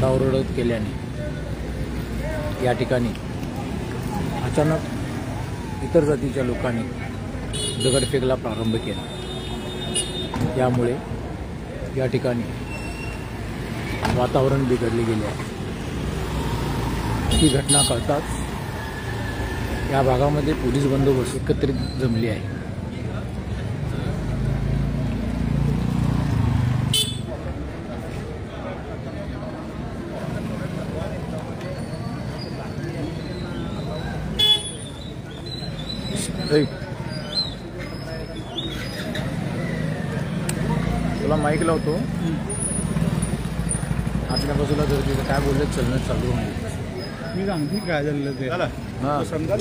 ओरड केल्याने या ठिकाणी अचानक इतर जातीच्या लोकांनी दगडफेकला प्रारंभ केला। यामुळे या ठिकाणी वातावरण बिघडले गेले आहे। ही घटना कळताच या भागामध्ये पोलीस बंदोबस्त एकत्रित जमली आहे। तुला माईक लावतो, आपल्या बाजूला जर तिथं काय बोलले चलणं चालू आहे। मी सांगते काय झालेलं ते समजा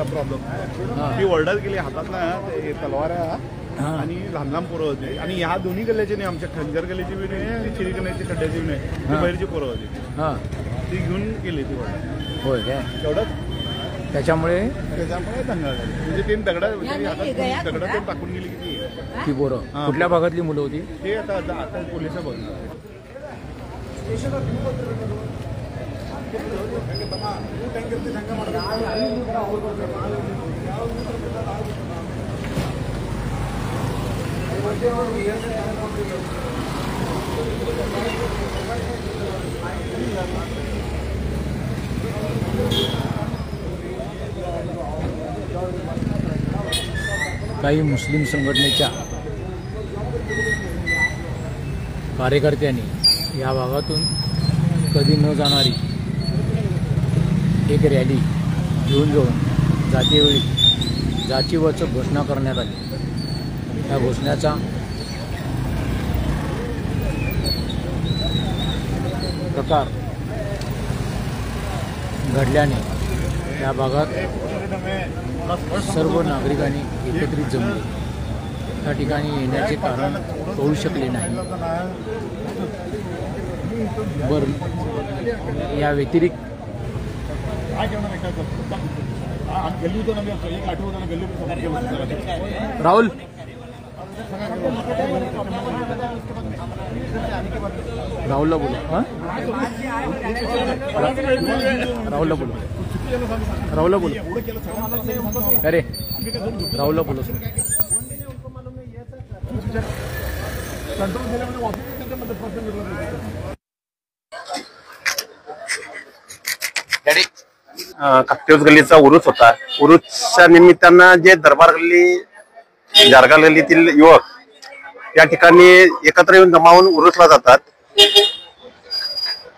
प्रॉब्लेम ती ओरडत गेली हातात ना ते तलवाऱ्या आणि लहान लहान पोरं होती आणि ह्या दोन्ही गल्ल्याची नाही, आमच्या खंजर गल्ल्याची बी नाही आणि चिरीकण्याची खड्ड्याची बी नाही, ती बाहेरची पोरं होती ती घेऊन गेली ती ओरडत। होय काय तेवढंच त्याच्यामुळे दंगा झाला, म्हणजे ते दगडा ते टाकून गेली की ती पोरं कुठल्या भागातली मुलं होती ते आता पोलिस बघणार। काही मुस्लिम संघटनेच्या कार्यकर्त्यांनी या भागातून कधी न जाणारी एक रॅली घेऊन जाऊन जातीवेळी जातीवाचक घोषणा करण्यात आली। या घोषणाचा प्रकार घडल्याने या भागात सर्व नागरिकांनी एकत्रित जमले। त्या ठिकाणी येण्याचे कारण कळू शकले नाही। बरं, या व्यतिरिक्त राहुल राहुलला बोला, राहुलला बोला, राहुलला बोला, अरे राहुलला बोला। काकटेवास गल्लीचा उरूस होता। उरूसच्या निमित्तानं जे दरबार गल्ली जारगा गल्लीतील युवक या ठिकाणी एकत्र येऊन जमावून उरूसला जातात।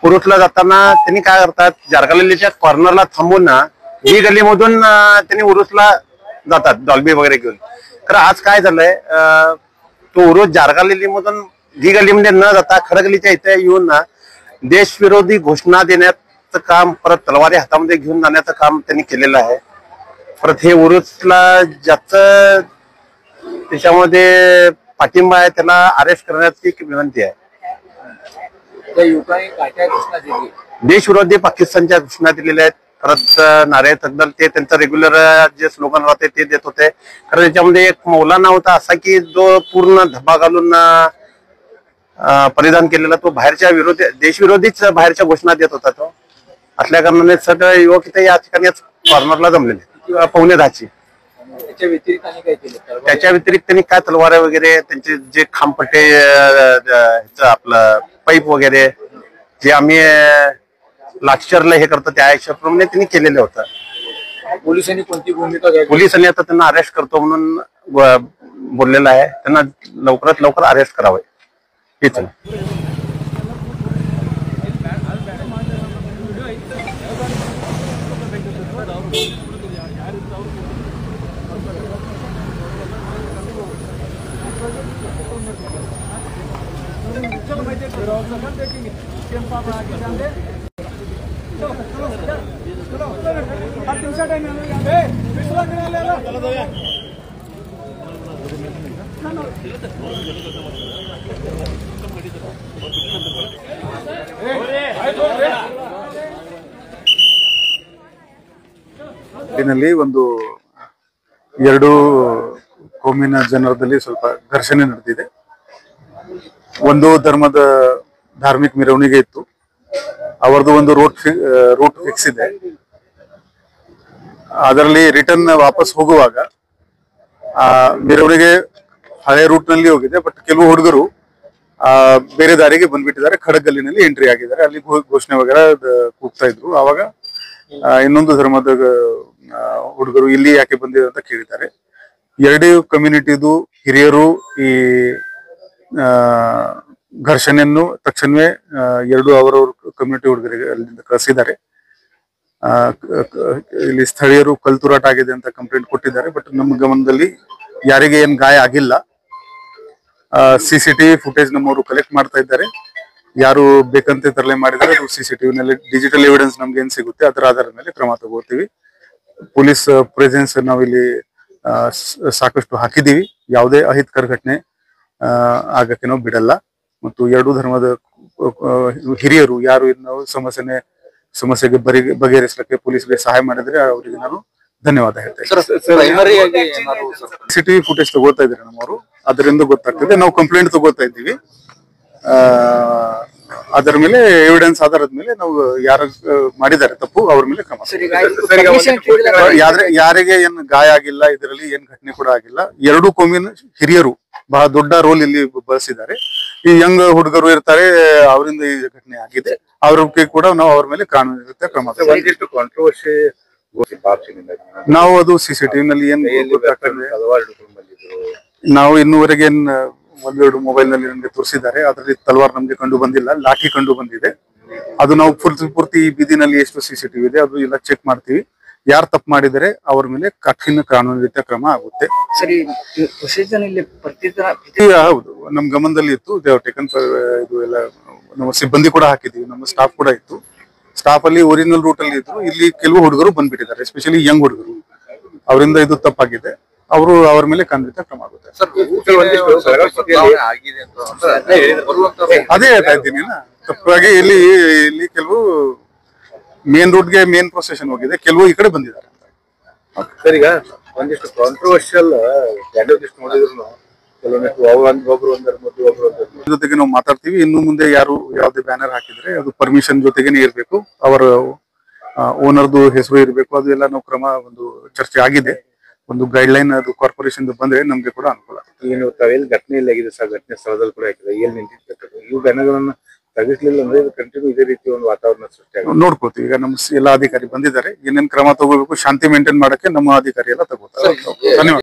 उरूसला जाताना त्यांनी काय करतात, जारगा गल्लीच्या कॉर्नरला थांबून ना ही गल्लीमधून त्यांनी उरूसला जातात डॉल्बी वगैरे घेऊन। खरं आज काय झालंय, तो उरूस जारगा गल्लीमधून ही गल्लीमध्ये न जाता खडगलीच्या इथे येऊन ना देशविरोधी घोषणा देण्याचं काम, परत तलवारी हातामध्ये घेऊन जाण्याचं काम त्यांनी केलेलं आहे। परत हे उरूसला ज्याचं त्याच्यामध्ये पाठिंबा आहे त्याला अरेस्ट करण्याची विनंती आहे। त्या युवकांनी काय घोषणा दिली? देशविरोधी पाकिस्तानच्या घोषणा दिलेल्या आहेत। परत नारे तकदल ते त्यांचं रेग्युलर जे स्लोगन होते ते देत होते। कारण त्याच्यामध्ये एक मौलाना होता असा की जो पूर्ण धब्बा घालून परिधान केलेला, तो बाहेरच्या विरोधी देशविरोधीच बाहेरच्या घोषणा देत होता। तो असल्या कारणाने सगळे युवक इथे या ठिकाणी कॉर्नरला जमलेले 9:45ची। त्याच्या व्यतिरिक्त त्यांनी काय तलवार वगैरे त्यांचे जे खांबपट्टे आपलं पाईप वगैरे जे आम्ही लाक्षरला हे करतो त्या हिशोबाप्रमाणे त्यांनी केलेलं होतं। पोलिसांनी कोणती भूमिका घ्यावी? पोलिसांनी आता त्यांना अरेस्ट करतो म्हणून बोललेलं आहे। त्यांना लवकरात लवकर अरेस्ट करावे हेच आहे। ನಲ್ಲಿ ಒಂದು ಎರಡು ಕೋಮಿನ ಜನರದಲ್ಲಿ ಸ್ವಲ್ಪ ಘರ್ಷಣೆ ನಡೆದಿದೆ। ಒಂದು ಧರ್ಮದ ಧಾರ್ಮಿಕ ಮೆರವಣಿಗೆ ಇತ್ತು. ಅವರದು ಒಂದು ರೂಟ್ ಫಿಕ್ಸ್ ಇದೆ. ಅದರಲ್ಲಿ ರಿಟರ್ನ್ ವಾಪಸ್ ಹೋಗುವಾಗ ಆ ಮೆರವಣಿಗೆ ಹಳೆ ರೂಟ್ ನಲ್ಲಿ ಹೋಗಿದೆ. ಬಟ್ ಕೆಲವು ಹುಡುಗರು ಬೇರೆ ದಾರಿಗೆ ಬಂದ್ಬಿಟ್ಟಿದ್ದಾರೆ. ಖಡಗಲ್ಲಿನಲ್ಲಿ ಎಂಟ್ರಿ ಆಗಿದ್ದಾರೆ. ಅಲ್ಲಿ ಘೋಷಣೆ ವಗೇರ ಕೂಗ್ತಾ ಇದ್ರು. ಆವಾಗ ಇನ್ನೊಂದು ಧರ್ಮದ ಹುಡುಗರು ಇಲ್ಲಿ ಯಾಕೆ ಬಂದಿದೆ ಅಂತ ಕೇಳಿದ್ದಾರೆ. ಎರಡೂ ಕಮ್ಯುನಿಟಿದು ಹಿರಿಯರು ಈ ಘರ್ಷಣೆಯನ್ನು ತಕ್ಷಣವೇ ಎರಡು ಅವರವ್ರ ಕಮ್ಯುನಿಟಿ ಹುಡುಗರಿಗೆ ಅಲ್ಲಿಂದ ಕಳಿಸಿದ್ದಾರೆ. ಇಲ್ಲಿ ಸ್ಥಳೀಯರು ಕಲ್ತುರಾಟ ಆಗಿದೆ ಅಂತ ಕಂಪ್ಲೇಂಟ್ ಕೊಟ್ಟಿದ್ದಾರೆ. ಬಟ್ ನಮ್ಮ ಗಮನದಲ್ಲಿ ಯಾರಿಗೆ ಏನ್ ಗಾಯ ಆಗಿಲ್ಲ. CCTV ಫುಟೇಜ್ ನಮ್ಮವರು ಕಲೆಕ್ಟ್ ಮಾಡ್ತಾ ಇದ್ದಾರೆ. ಯಾರು ಬೇಕಂತೆ ತರಲೆ ಮಾಡಿದರೆ ಅದು CCTV ನಲ್ಲಿ ಡಿಜಿಟಲ್ ಎವಿಡೆನ್ಸ್ ನಮ್ಗೆ ಏನ್ ಸಿಗುತ್ತೆ ಅದರ ಆಧಾರದ ಮೇಲೆ ಕ್ರಮ ತಗೋತೀವಿ. ಪೊಲೀಸ್ ಪ್ರೆಸೆನ್ಸ್ ನಾವಿಲ್ಲಿ ಸಾಕಷ್ಟು ಹಾಕಿದೀವಿ. ಯಾವುದೇ ಅಹಿತಕರ ಘಟನೆ ಆಗಕ್ಕೆ ನಾವು ಬಿಡಲ್ಲ. ಮತ್ತು ಎರಡೂ ಧರ್ಮದ ಹಿರಿಯರು ಯಾರು ನಾವು ಸಮಸ್ಯೆಗೆ ಬಗೆಹರಿಸಲಿಕ್ಕೆ ಪೊಲೀಸರಿಗೆ ಸಹಾಯ ಮಾಡಿದ್ರೆ ಅವರಿಗೆ ನಾನು ಧನ್ಯವಾದ ಹೇಳ್ತೇನೆ. CCTV ಫುಟೇಜ್ ತಗೋತಾ ಇದ್ದಾರೆ ನಮ್ಮವರು. ಅದರಿಂದ ಗೊತ್ತಾಗ್ತದೆ. ನಾವು ಕಂಪ್ಲೇಂಟ್ ತಗೋತಾ ಇದ್ದೀವಿ. ಅದರ ಮೇಲೆ ಎವಿಡೆನ್ಸ್ ಆಧಾರದ ಮೇಲೆ ನಾವು ಯಾರು ಮಾಡಿದ್ದಾರೆ ತಪ್ಪು ಅವ್ರ ಮೇಲೆ ಕ್ರಮ. ಯಾರಿಗೆ ಏನ್ ಗಾಯ ಆಗಿಲ್ಲ, ಇದರಲ್ಲಿ ಏನ್ ಘಟನೆ ಕೂಡ ಆಗಿಲ್ಲ. ಎರಡೂ ಕೋಮಿನ ಹಿರಿಯರು ಬಹಳ ದೊಡ್ಡ ರೋಲ್ ಇಲ್ಲಿ ಬಳಸಿದ್ದಾರೆ. ಈ ಯಂಗ್ ಹುಡುಗರು ಇರ್ತಾರೆ, ಅವರಿಂದ ಈ ಘಟನೆ ಆಗಿದೆ. ಅವ್ರಿಗೆ ಕೂಡ ನಾವು ಅವ್ರ ಮೇಲೆ ಕಾನೂನು ಕ್ರಮ. ನಾವು ಅದು CCTV ನಲ್ಲಿ ಏನ್ ಗೊತ್ತಾಗ್ತದೆ. ನಾವು ಇನ್ನೂವರೆಗೆ ಒಂದೆರಡು ಮೊಬೈಲ್ ನಲ್ಲಿ ನಮ್ಗೆ ತೋರಿಸಿದ್ದಾರೆ. ಅದರಲ್ಲಿ ತಲವಾರ್ ನಮ್ಗೆ ಕಂಡು ಬಂದಿಲ್ಲ, ಲಾಠಿ ಕಂಡು ಬಂದಿದೆ. ಅದು ನಾವು ಪೂರ್ತಿ ಬೀದಿನಲ್ಲಿ ಎಷ್ಟು CCTV ಇದೆ ಅದು ಎಲ್ಲ ಚೆಕ್ ಮಾಡ್ತೀವಿ. ಯಾರು ತಪ್ಪು ಮಾಡಿದರೆ ಅವ್ರ ಮೇಲೆ ಕಠಿಣ ಕಾನೂನು ರೀತಿಯ ಕ್ರಮ ಆಗುತ್ತೆ. ಹೌದು, ನಮ್ ಗಮನದಲ್ಲಿ ಇತ್ತು. ದೇವ್ ಟೇಕನ್ ಇದು ಎಲ್ಲ ನಮ್ಮ ಸಿಬ್ಬಂದಿ ಕೂಡ ಹಾಕಿದೀವಿ. ನಮ್ಮ ಸ್ಟಾಫ್ ಕೂಡ ಇತ್ತು. ಸ್ಟಾಫ್ ಅಲ್ಲಿ ಒರಿಜಿನಲ್ ರೂಟ್ ಅಲ್ಲಿ ಇದ್ರು. ಇಲ್ಲಿ ಕೆಲವು ಹುಡುಗರು ಬಂದ್ಬಿಟ್ಟಿದ್ದಾರೆ, ಎಸ್ಪೆಷಲಿ ಯಂಗ್ ಹುಡುಗರು. ಅವರಿಂದ ಇದು ತಪ್ಪಾಗಿದೆ. ಅವ್ರ ಮೇಲೆ ಖಂಡಿತ ಕ್ರಮ ಆಗುತ್ತೆ. ಅದೇ ಹೇಳ್ತಾ ಇದ್ದೀನಿ. ತಪ್ಪಾಗಿ ಇಲ್ಲಿ ಕೆಲವು ಮೇನ್ ರೂಟ್ಗೆ ಮೇನ್ ಪ್ರೊಸೆಷನ್ ಹೋಗಿದೆ, ಕೆಲವು ಈ ಕಡೆ ಬಂದಿದ್ದಾರೆ. ಸರ್, ಈಗ ಒಂದಿಷ್ಟು ಕಾಂಟ್ರವರ್ಷಿಯಲ್ ನೋಡಿದ್ರು ಜೊತೆಗೆ ನಾವು ಮಾತಾಡ್ತೀವಿ. ಇನ್ನು ಮುಂದೆ ಯಾರು ಯಾವ್ದೇ ಬ್ಯಾನರ್ ಹಾಕಿದ್ರೆ ಅದು ಪರ್ಮಿಷನ್ ಜೊತೆಗೇನೆ ಇರ್ಬೇಕು. ಅವರ ಓನರ್ದು ಹೆಸರು ಇರಬೇಕು. ಅದು ಎಲ್ಲ ನಾವು ಕ್ರಮ ಒಂದು ಚರ್ಚೆ ಆಗಿದೆ. ಒಂದು ಗೈಡ್ ಲೈನ್ ಅದು ಕಾರ್ಪೊರೇಷನ್ ಬಂದ್ರೆ ನಮ್ಗೆ ಕೂಡ ಅನುಕೂಲ. ಏನು ತಾವೆಲ್ಲಿ ಘಟನೆ ಆಗಿದೆ ಸರ್, ಘಟನೆ ಸ್ಥಳದಲ್ಲಿ ಕೂಡ ಆಗಿದೆ, ಎಲ್ಲಿ ನಿಂತಿರ್ತಕ್ಕಂಥ ಇವು ಬ್ಯಾನರ್ಗಳನ್ನ ತೆಗಿಸ್ಲಿಲ್ಲ ಅಂದ್ರೆ ಕಂಟಿನ್ಯೂ ಇದೇ ರೀತಿ ಒಂದು ವಾತಾವರಣ ಸೃಷ್ಟಿ ನೋಡ್ಕೋತೀವಿ. ಈಗ ನಮ್ಮ ಎಲ್ಲಾ ಅಧಿಕಾರಿ ಬಂದಿದ್ದಾರೆ. ಏನೇನ್ ಕ್ರಮ ತಗೋಬೇಕು, ಶಾಂತಿ ಮೇಂಟೈನ್ ಮಾಡಕ್ಕೆ ನಮ್ಮ ಅಧಿಕಾರಿ ಎಲ್ಲ ತಗೋತಾರೆ. ಧನ್ಯವಾದ.